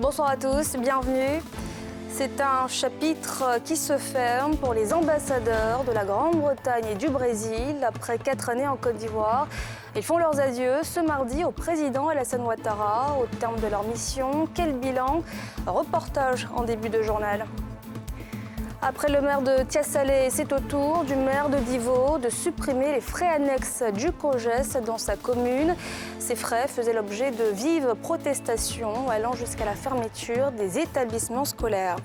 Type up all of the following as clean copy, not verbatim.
Bonsoir à tous, bienvenue. C'est un chapitre qui se ferme pour les ambassadeurs de la Grande-Bretagne et du Brésil après 4 années en Côte d'Ivoire. Ils font leurs adieux ce mardi au président Alassane Ouattara. Au terme de leur mission, quel bilan? Reportage en début de journal. Après le maire de Tiasalé, c'est au tour du maire de Divo de supprimer les frais annexes du COJES dans sa commune. Ces frais faisaient l'objet de vives protestations allant jusqu'à la fermeture des établissements scolaires.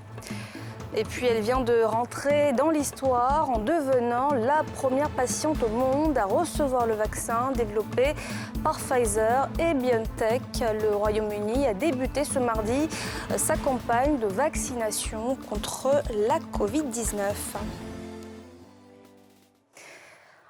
Et puis elle vient de rentrer dans l'histoire en devenant la première patiente au monde à recevoir le vaccin développé par Pfizer et BioNTech. Le Royaume-Uni a débuté ce mardi sa campagne de vaccination contre la Covid-19.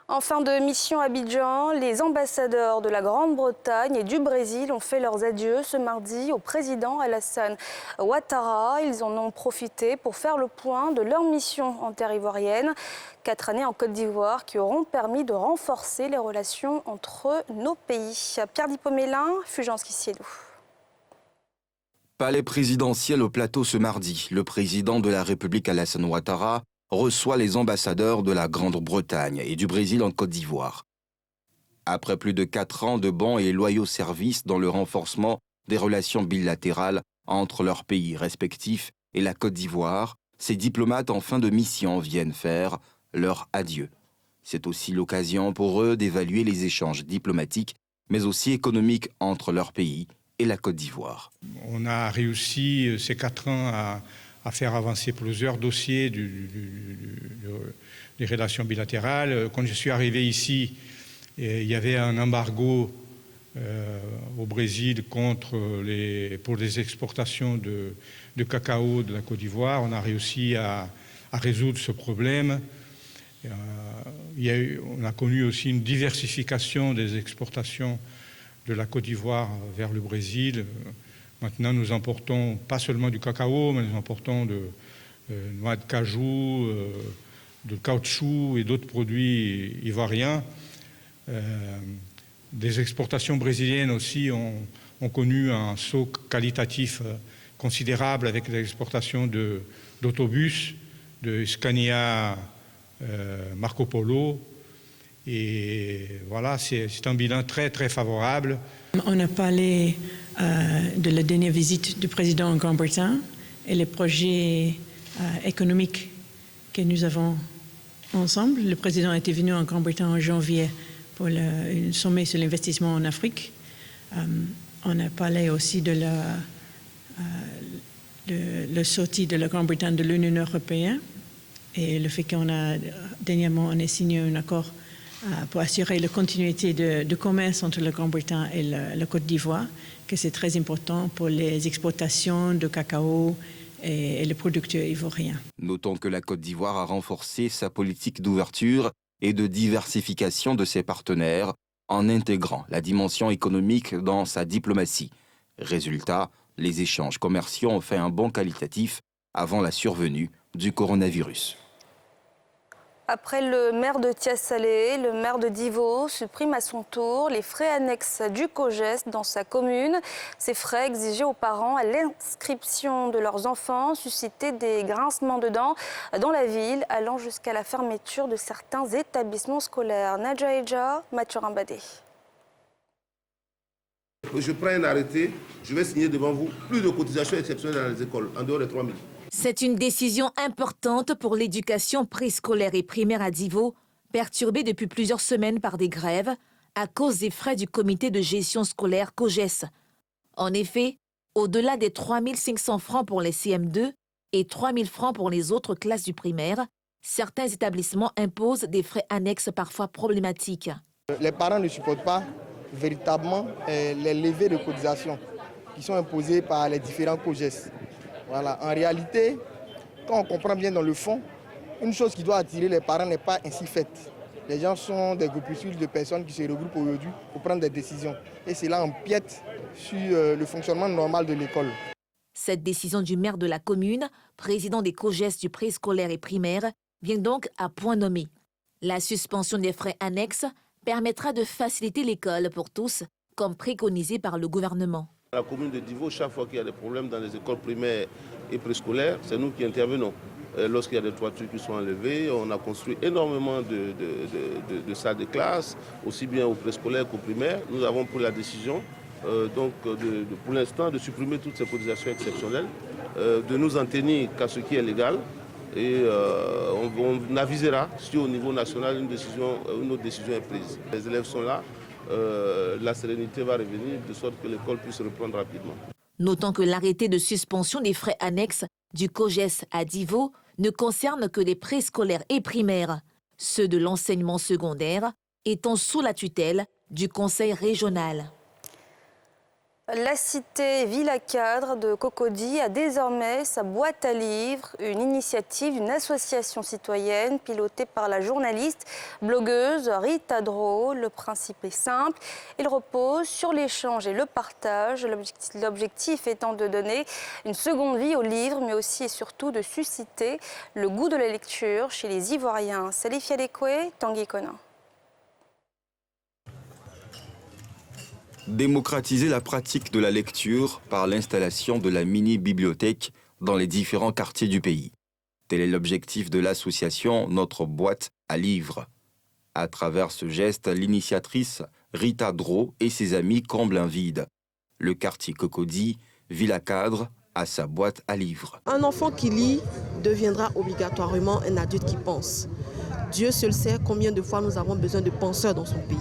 En fin de mission à Abidjan, les ambassadeurs de la Grande-Bretagne et du Brésil ont fait leurs adieux ce mardi au président Alassane Ouattara. Ils en ont profité pour faire le point de leur mission en terre ivoirienne. 4 années en Côte d'Ivoire qui auront permis de renforcer les relations entre nos pays. Pierre Dipomélin, Fulgence Kisiedou. Palais présidentiel au plateau ce mardi. Le président de la République Alassane Ouattara reçoit les ambassadeurs de la Grande-Bretagne et du Brésil en Côte d'Ivoire. Après plus de 4 ans de bons et loyaux services dans le renforcement des relations bilatérales entre leurs pays respectifs et la Côte d'Ivoire, ces diplomates en fin de mission viennent faire leur adieu. C'est aussi l'occasion pour eux d'évaluer les échanges diplomatiques, mais aussi économiques entre leurs pays et la Côte d'Ivoire. On a réussi ces 4 ans à faire avancer plusieurs dossiers des relations bilatérales. Quand je suis arrivé ici, il y avait un embargo au Brésil pour les exportations de cacao de la Côte d'Ivoire. On a réussi à résoudre ce problème. On a connu aussi une diversification des exportations de la Côte d'Ivoire vers le Brésil. Maintenant, nous importons pas seulement du cacao, mais nous importons de noix de cajou, de caoutchouc et d'autres produits ivoiriens. Des exportations brésiliennes aussi ont connu un saut qualitatif considérable avec l'exportation d'autobus, de Scania Marco Polo. Et voilà, c'est un bilan très, très favorable. On a parlé de la dernière visite du président en Grande-Bretagne et les projets économiques que nous avons ensemble. Le président était venu en Grande-Bretagne en janvier pour un sommet sur l'investissement en Afrique. On a parlé aussi de la sortie de la Grande-Bretagne de l'Union européenne et le fait qu'on a dernièrement signé un accord pour assurer la continuité de commerce entre la Grande-Bretagne et la Côte d'Ivoire, que c'est très important pour les exportations de cacao et les producteurs ivoiriens. Notons que la Côte d'Ivoire a renforcé sa politique d'ouverture et de diversification de ses partenaires en intégrant la dimension économique dans sa diplomatie. Résultat, les échanges commerciaux ont fait un bond qualitatif avant la survenue du coronavirus. Après le maire de Tiasalé, le maire de Divo supprime à son tour les frais annexes du COJES dans sa commune. Ces frais exigés aux parents à l'inscription de leurs enfants suscitaient des grincements de dents dans la ville, allant jusqu'à la fermeture de certains établissements scolaires. Nadja Eja, Mathieu Rimbadé. Je prends un arrêté, je vais signer devant vous plus de cotisations exceptionnelles dans les écoles, en dehors des 3 000. C'est une décision importante pour l'éducation préscolaire et primaire à Divo, perturbée depuis plusieurs semaines par des grèves à cause des frais du comité de gestion scolaire COJES. En effet, au-delà des 3 500 francs pour les CM2 et 3 000 francs pour les autres classes du primaire, certains établissements imposent des frais annexes parfois problématiques. Les parents ne supportent pas véritablement les levées de cotisation qui sont imposées par les différents COJES. Voilà. En réalité, quand on comprend bien dans le fond, une chose qui doit attirer les parents n'est pas ainsi faite. Les gens sont des groupuscules de personnes qui se regroupent aujourd'hui pour prendre des décisions. Et cela empiète sur le fonctionnement normal de l'école. Cette décision du maire de la commune, président des COJES du préscolaire et primaire, vient donc à point nommé. La suspension des frais annexes permettra de faciliter l'école pour tous, comme préconisé par le gouvernement. La commune de Divo, chaque fois qu'il y a des problèmes dans les écoles primaires et préscolaires, c'est nous qui intervenons. Lorsqu'il y a des toitures qui sont enlevées, on a construit énormément de salles de classe, aussi bien au préscolaire qu'au primaire. Nous avons pris la décision, pour l'instant, de supprimer toutes ces cotisations exceptionnelles, de nous en tenir qu'à ce qui est légal. Et on avisera si au niveau national une autre décision est prise. Les élèves sont là, la sérénité va revenir de sorte que l'école puisse reprendre rapidement. Notons que l'arrêté de suspension des frais annexes du COJES à Divo ne concerne que les préscolaires et primaires, ceux de l'enseignement secondaire étant sous la tutelle du conseil régional. La cité Villa Cadre de Cocody a désormais sa boîte à livres, une initiative d'une association citoyenne pilotée par la journaliste blogueuse Rita Dro. Le principe est simple, il repose sur l'échange et le partage, l'objectif étant de donner une seconde vie aux livres, mais aussi et surtout de susciter le goût de la lecture chez les Ivoiriens. Salif Yadekwe, Tanguy Konin. Démocratiser la pratique de la lecture par l'installation de la mini-bibliothèque dans les différents quartiers du pays. Tel est l'objectif de l'association Notre Boîte à Livres. À travers ce geste, l'initiatrice Rita Dro et ses amis comblent un vide. Le quartier Cocody, Villa Cadre, a sa boîte à livres. Un enfant qui lit deviendra obligatoirement un adulte qui pense. Dieu seul sait combien de fois nous avons besoin de penseurs dans son pays.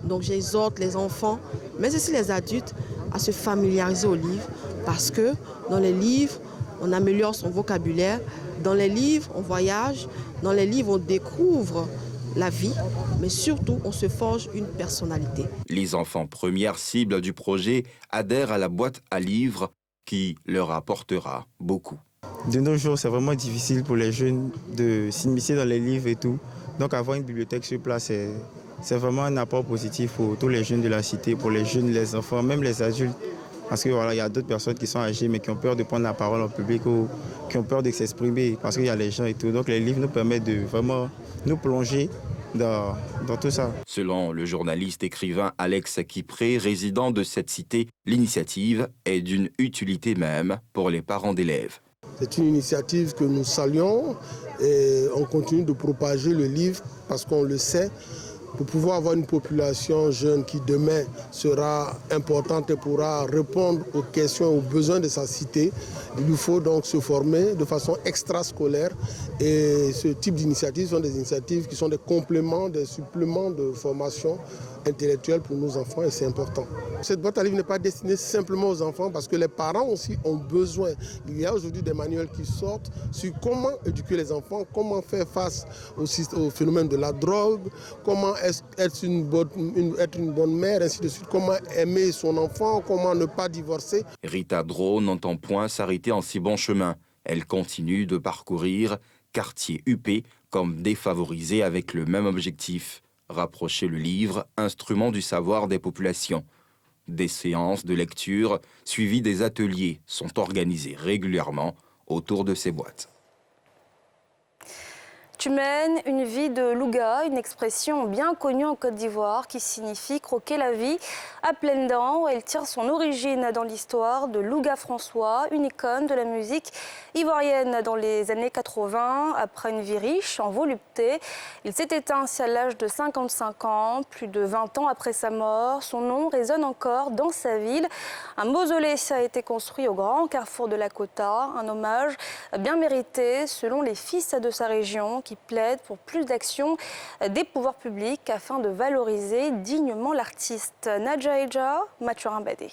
Donc j'exhorte les enfants, mais aussi les adultes, à se familiariser aux livres parce que dans les livres, on améliore son vocabulaire. Dans les livres, on voyage. Dans les livres, on découvre la vie, mais surtout, on se forge une personnalité. Les enfants, première cible du projet, adhèrent à la boîte à livres qui leur apportera beaucoup. De nos jours, c'est vraiment difficile pour les jeunes de s'immiscer dans les livres et tout. Donc avoir une bibliothèque sur place, c'est vraiment un apport positif pour tous les jeunes de la cité, pour les jeunes, les enfants, même les adultes. Parce que voilà, il y a d'autres personnes qui sont âgées mais qui ont peur de prendre la parole en public ou qui ont peur de s'exprimer parce qu'il y a les gens et tout. Donc les livres nous permettent de vraiment nous plonger dans tout ça. Selon le journaliste écrivain Alex Kipré, résident de cette cité, l'initiative est d'une utilité même pour les parents d'élèves. C'est une initiative que nous saluons et on continue de propager le livre parce qu'on le sait. Pour pouvoir avoir une population jeune qui demain sera importante et pourra répondre aux questions et aux besoins de sa cité, il lui faut donc se former de façon extrascolaire. Et ce type d'initiatives sont des initiatives qui sont des compléments, des suppléments de formation intellectuelle pour nos enfants et c'est important. Cette boîte à livres n'est pas destinée simplement aux enfants parce que les parents aussi ont besoin. Il y a aujourd'hui des manuels qui sortent sur comment éduquer les enfants, comment faire face au phénomène de la drogue, comment être une bonne mère, ainsi de suite, comment aimer son enfant, comment ne pas divorcer. Rita Dro n'entend point s'arrêter en si bon chemin. Elle continue de parcourir quartier UP comme défavorisé avec le même objectif. Rapprocher le livre, instrument du savoir des populations. Des séances de lecture suivies des ateliers sont organisés régulièrement autour de ces boîtes. Tu mènes une vie de louga, une expression bien connue en Côte d'Ivoire qui signifie croquer la vie à pleines dents. Elle tire son origine dans l'histoire de Louga François, une icône de la musique ivoirienne dans les années 80. Après une vie riche en volupté, il s'est éteint à l'âge de 55 ans, plus de 20 ans après sa mort. Son nom résonne encore dans sa ville. Un mausolée a été construit au grand carrefour de la Kota, un hommage bien mérité selon les fils de sa région qui plaide pour plus d'action des pouvoirs publics afin de valoriser dignement l'artiste. Nadja Eja, Mathurin Badé.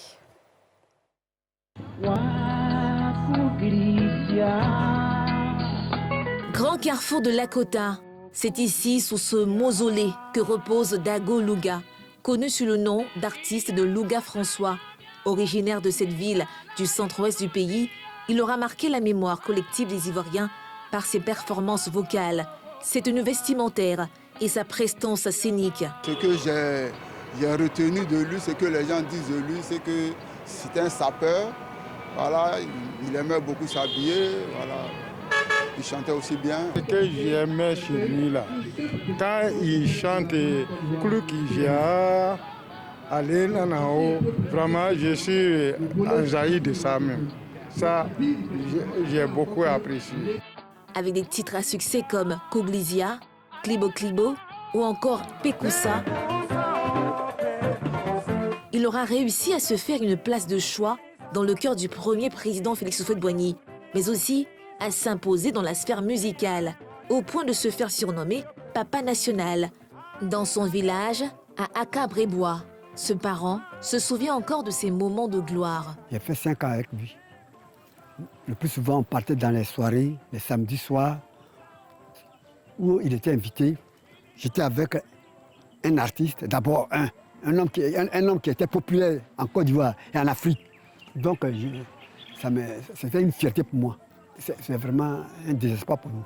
Grand carrefour de Lakota, c'est ici, sous ce mausolée, que repose Dago Louga, connu sous le nom d'artiste de Louga François. Originaire de cette ville du centre-ouest du pays, il aura marqué la mémoire collective des Ivoiriens par ses performances vocales, ses tenues vestimentaires et sa prestance scénique. Ce que j'ai retenu de lui, ce que les gens disent de lui, c'est que c'était un sapeur. Voilà, il aimait beaucoup s'habiller. Voilà. Il chantait aussi bien. Ce que j'aimais chez lui, là, quand il chante Kloukija, aller là en haut. Vraiment, je suis enjailli de ça même. Ça, j'ai beaucoup apprécié. Avec des titres à succès comme Koglizia, Klibo Klibo ou encore Pekoussa, il aura réussi à se faire une place de choix dans le cœur du premier président Félix Houphouët-Boigny, mais aussi à s'imposer dans la sphère musicale, au point de se faire surnommer Papa National. Dans son village, à Aka-Brébois, ce parent se souvient encore de ses moments de gloire. J'ai fait 5 ans avec lui. Le plus souvent, on partait dans les soirées, les samedis soirs, où il était invité. J'étais avec un artiste, d'abord un homme qui était populaire en Côte d'Ivoire et en Afrique. Donc, c'était une fierté pour moi. C'est vraiment un désespoir pour nous.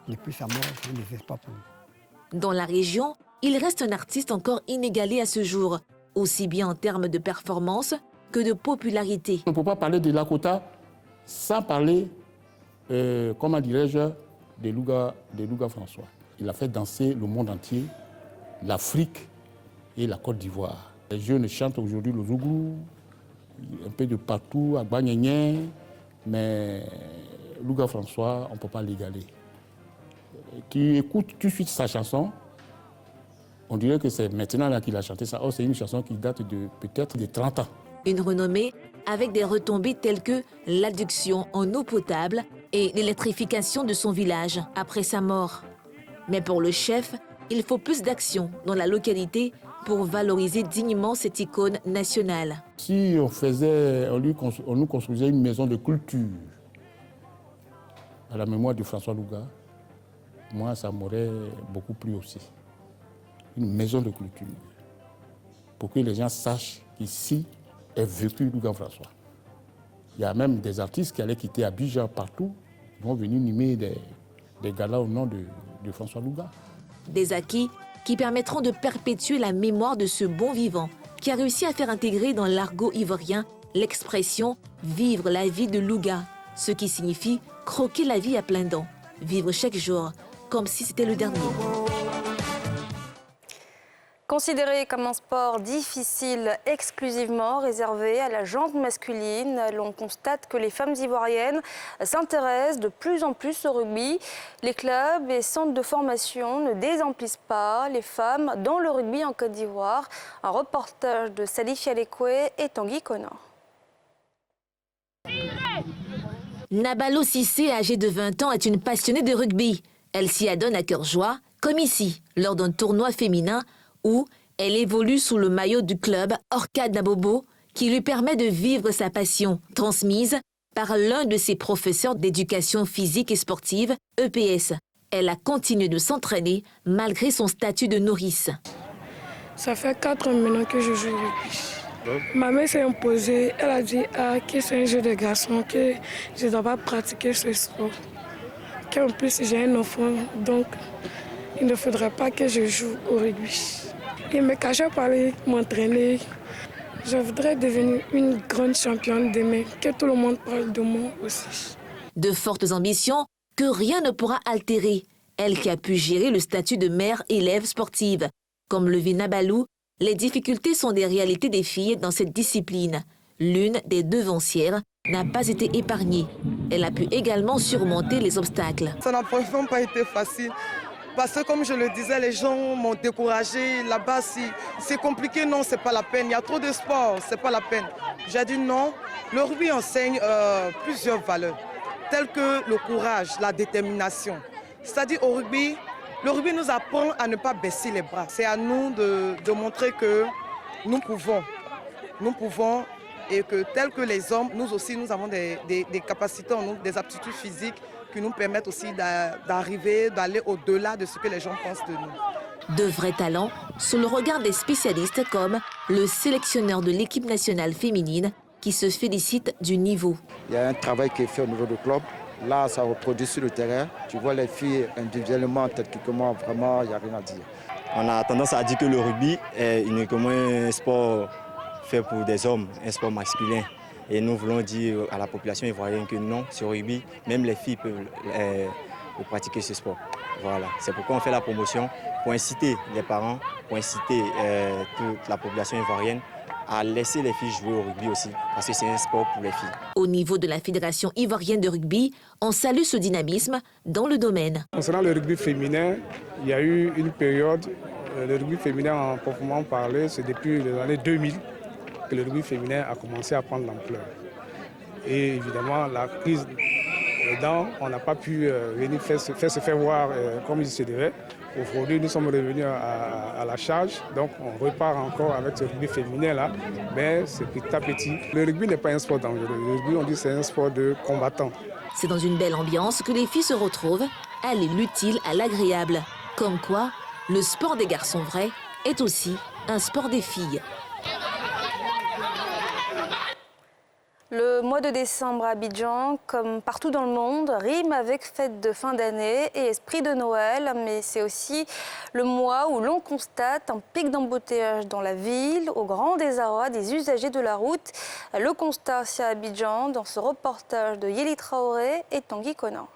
Depuis sa mort, c'est un désespoir pour nous. Dans la région, il reste un artiste encore inégalé à ce jour, aussi bien en termes de performance que de popularité. On ne peut pas parler de Lakota sans parler, comment dirais-je, de Louga François. Il a fait danser le monde entier, l'Afrique et la Côte d'Ivoire. Les jeunes chantent aujourd'hui le Zouglou, un peu de partout, à Gbagnénien, mais Louga François, on ne peut pas l'égaler. Tu écoutes tout de suite sa chanson, on dirait que c'est maintenant là qu'il a chanté ça. Oh, c'est une chanson qui date de peut-être de 30 ans. Une renommée avec des retombées telles que l'adduction en eau potable et l'électrification de son village après sa mort. Mais pour le chef, il faut plus d'action dans la localité pour valoriser dignement cette icône nationale. Si on nous construisait une maison de culture à la mémoire de François Louga, moi, ça m'aurait beaucoup plu aussi. Une maison de culture, pour que les gens sachent qu'ici est vécu Louga François. Il y a même des artistes qui allaient quitter Abidjan partout, qui vont venir animer des galas au nom de François Louga. Des acquis qui permettront de perpétuer la mémoire de ce bon vivant qui a réussi à faire intégrer dans l'argot ivoirien l'expression « vivre la vie de Louga », ce qui signifie croquer la vie à pleines dents, vivre chaque jour comme si c'était le dernier. Considéré comme un sport difficile exclusivement réservé à la gente masculine, l'on constate que les femmes ivoiriennes s'intéressent de plus en plus au rugby. Les clubs et centres de formation ne désemplissent pas les femmes dans le rugby en Côte d'Ivoire. Un reportage de Salif Yalekwe et Tanguy Connor. Nabalo Cissé, âgée de 20 ans, est une passionnée de rugby. Elle s'y adonne à cœur joie, comme ici, lors d'un tournoi féminin où elle évolue sous le maillot du club Orcade Nabobo, qui lui permet de vivre sa passion, transmise par l'un de ses professeurs d'éducation physique et sportive, EPS. Elle a continué de s'entraîner malgré son statut de nourrice. Ça fait 4 ans maintenant que je joue au rugby. Ma mère s'est imposée, elle a dit que c'est un jeu de garçon, que je ne dois pas pratiquer ce sport. Qu'en plus j'ai un enfant, donc il ne faudrait pas que je joue au rugby. Il me cachait pour aller m'entraîner. Je voudrais devenir une grande championne demain, que tout le monde parle de moi aussi. De fortes ambitions que rien ne pourra altérer. Elle qui a pu gérer le statut de mère élève sportive. Comme le vit Nabalou, les difficultés sont des réalités des filles dans cette discipline. L'une des devancières n'a pas été épargnée. Elle a pu également surmonter les obstacles. Ça n'a vraiment pas été facile. Parce que comme je le disais, les gens m'ont découragé. Là-bas, c'est compliqué, non, c'est pas la peine. Il y a trop de sport, c'est pas la peine. J'ai dit non. Le rugby enseigne plusieurs valeurs, telles que le courage, la détermination. C'est-à-dire au rugby, le rugby nous apprend à ne pas baisser les bras. C'est à nous de montrer que nous pouvons. Nous pouvons et que tels que les hommes, nous aussi, nous avons des capacités en nous, des aptitudes physiques qui nous permettent aussi d'arriver, d'aller au-delà de ce que les gens pensent de nous. De vrais talents sous le regard des spécialistes comme le sélectionneur de l'équipe nationale féminine qui se félicite du niveau. Il y a un travail qui est fait au niveau du club. Là, ça reproduit sur le terrain. Tu vois les filles individuellement, techniquement, vraiment, il n'y a rien à dire. On a tendance à dire que le rugby est uniquement un sport fait pour des hommes, un sport masculin. Et nous voulons dire à la population ivoirienne que non, sur rugby, même les filles peuvent pratiquer ce sport. Voilà. C'est pourquoi on fait la promotion pour inciter les parents, pour inciter toute la population ivoirienne à laisser les filles jouer au rugby aussi, parce que c'est un sport pour les filles. Au niveau de la Fédération ivoirienne de rugby, on salue ce dynamisme dans le domaine. Concernant le rugby féminin, il y a eu une période, le rugby féminin en proprement parlé, c'est depuis les années 2000 que le rugby féminin a commencé à prendre l'ampleur. Et évidemment, la crise aidant, on n'a pas pu venir se faire voir comme il se devait. Aujourd'hui, nous sommes revenus à la charge, donc on repart encore avec ce rugby féminin-là, mais c'est petit à petit. Le rugby n'est pas un sport dangereux, le rugby, on dit c'est un sport de combattants. C'est dans une belle ambiance que les filles se retrouvent, aller l'utile à l'agréable. Comme quoi, le sport des garçons vrais est aussi un sport des filles. Le mois de décembre à Abidjan, comme partout dans le monde, rime avec fête de fin d'année et esprit de Noël. Mais c'est aussi le mois où l'on constate un pic d'embouteillage dans la ville, au grand désarroi des usagers de la route. Le constat, c'est à Abidjan, dans ce reportage de Yeli Traoré et Tanguy Conan.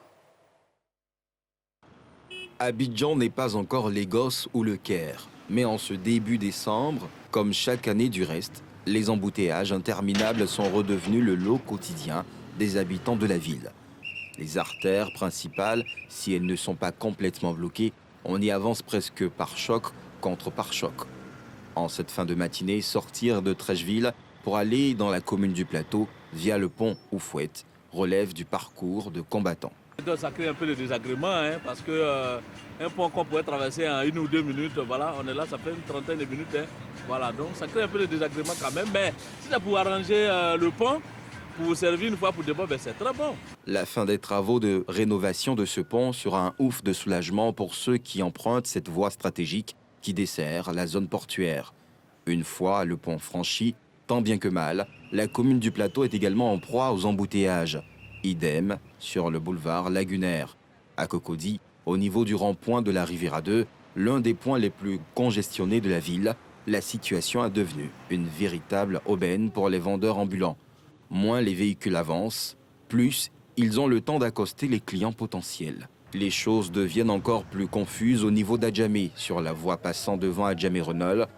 Abidjan n'est pas encore Lagos ou le Caire. Mais en ce début décembre, comme chaque année du reste, les embouteillages interminables sont redevenus le lot quotidien des habitants de la ville. Les artères principales, si elles ne sont pas complètement bloquées, on y avance presque par choc contre par choc. En cette fin de matinée, sortir de Trècheville pour aller dans la commune du Plateau via le pont Oufouette relève du parcours de combattants. Ça crée un peu de désagrément parce que un pont qu'on pourrait traverser en 1 ou 2 minutes, voilà, on est là, ça fait une trentaine de minutes. Voilà, donc ça crée un peu de désagrément quand même. Mais si c'est pour arranger le pont, pour vous servir une fois pour demain, c'est très bon. La fin des travaux de rénovation de ce pont sera un ouf de soulagement pour ceux qui empruntent cette voie stratégique qui dessert la zone portuaire. Une fois le pont franchi, tant bien que mal, la commune du Plateau est également en proie aux embouteillages. Idem sur le boulevard Lagunaire. À Cocody, au niveau du rond-point de la Riviera 2, l'un des points les plus congestionnés de la ville, la situation est devenue une véritable aubaine pour les vendeurs ambulants. Moins les véhicules avancent, plus ils ont le temps d'accoster les clients potentiels. Les choses deviennent encore plus confuses au niveau d'Adjamé, sur la voie passant devant Adjamé-Renol.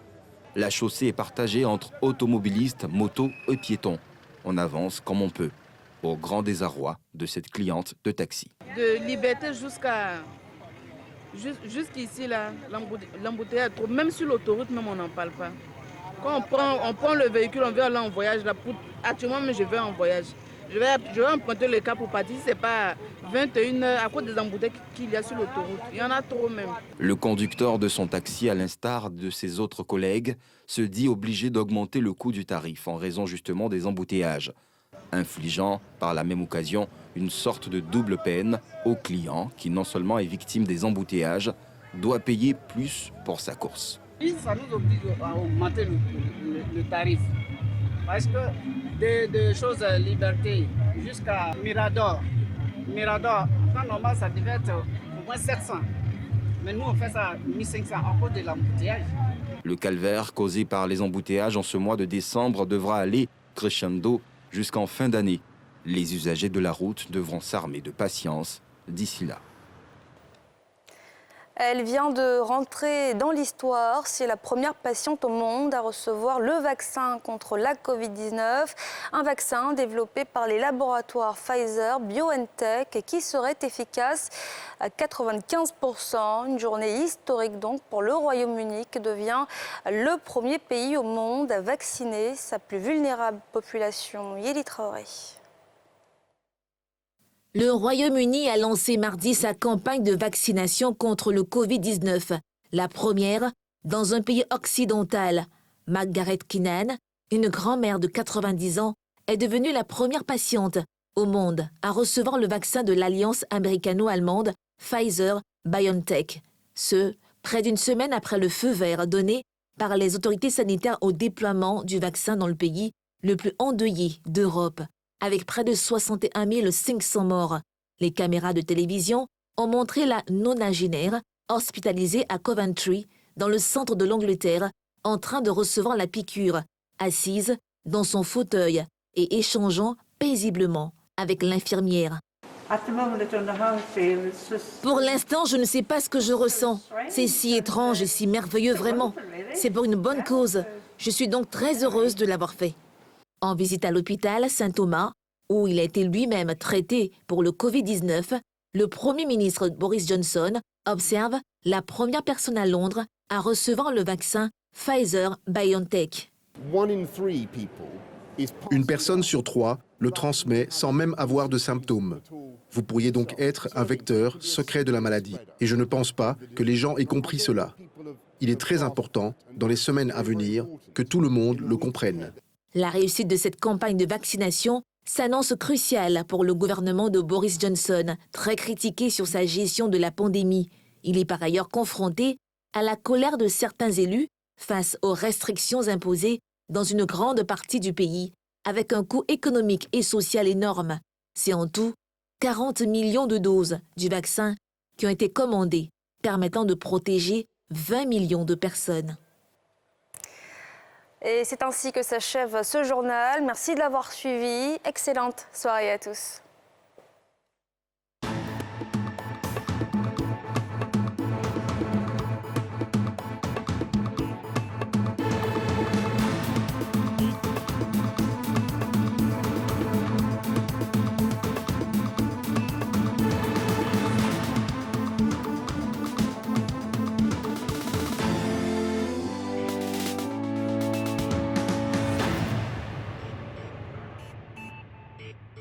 La chaussée est partagée entre automobilistes, motos et piétons. On avance comme on peut, au grand désarroi de cette cliente de taxi. De Liberté jusqu'ici, l'embouteillage, même sur l'autoroute, même on n'en parle pas. Quand on prend le véhicule, on veut aller en voyage. Actuellement, je vais en voyage. Je vais emprunter le cas pour partir. Ce n'est pas 21 heures à cause des embouteillages qu'il y a sur l'autoroute. Il y en a trop même. Le conducteur de son taxi, à l'instar de ses autres collègues, se dit obligé d'augmenter le coût du tarif en raison justement des embouteillages, infligeant par la même occasion une sorte de double peine au client qui non seulement est victime des embouteillages, doit payer plus pour sa course. Ça nous oblige à augmenter le tarif. Parce que de choses Liberté jusqu'à Mirador, quand normal ça devait être au moins 700. Mais nous on fait ça à 1500 à cause de l'embouteillage. Le calvaire causé par les embouteillages en ce mois de décembre devra aller crescendo jusqu'en fin d'année. Les usagers de la route devront s'armer de patience d'ici là. Elle vient de rentrer dans l'histoire. C'est la première patiente au monde à recevoir le vaccin contre la Covid-19. Un vaccin développé par les laboratoires Pfizer, BioNTech et qui serait efficace à 95%. Une journée historique donc pour le Royaume-Uni qui devient le premier pays au monde à vacciner sa plus vulnérable population. Yeli Traoré. Le Royaume-Uni a lancé mardi sa campagne de vaccination contre le Covid-19, la première dans un pays occidental. Margaret Keenan, une grand-mère de 90 ans, est devenue la première patiente au monde à recevoir le vaccin de l'alliance américano-allemande Pfizer-BioNTech. Ce, près d'une semaine après le feu vert donné par les autorités sanitaires au déploiement du vaccin dans le pays le plus endeuillé d'Europe, avec près de 61 500 morts. Les caméras de télévision ont montré la nonagénaire hospitalisée à Coventry, dans le centre de l'Angleterre, en train de recevoir la piqûre, assise dans son fauteuil et échangeant paisiblement avec l'infirmière. Pour l'instant, je ne sais pas ce que je ressens. C'est si étrange et si merveilleux vraiment. C'est pour une bonne cause. Je suis donc très heureuse de l'avoir fait. En visite à l'hôpital Saint-Thomas, où il a été lui-même traité pour le Covid-19, le Premier ministre Boris Johnson observe la première personne à Londres à recevoir le vaccin Pfizer-BioNTech. Une personne sur 3 le transmet sans même avoir de symptômes. Vous pourriez donc être un vecteur secret de la maladie. Et je ne pense pas que les gens aient compris cela. Il est très important, dans les semaines à venir, que tout le monde le comprenne. La réussite de cette campagne de vaccination s'annonce cruciale pour le gouvernement de Boris Johnson, très critiqué sur sa gestion de la pandémie. Il est par ailleurs confronté à la colère de certains élus face aux restrictions imposées dans une grande partie du pays, avec un coût économique et social énorme. C'est en tout 40 millions de doses du vaccin qui ont été commandées, permettant de protéger 20 millions de personnes. Et c'est ainsi que s'achève ce journal. Merci de l'avoir suivi. Excellente soirée à tous.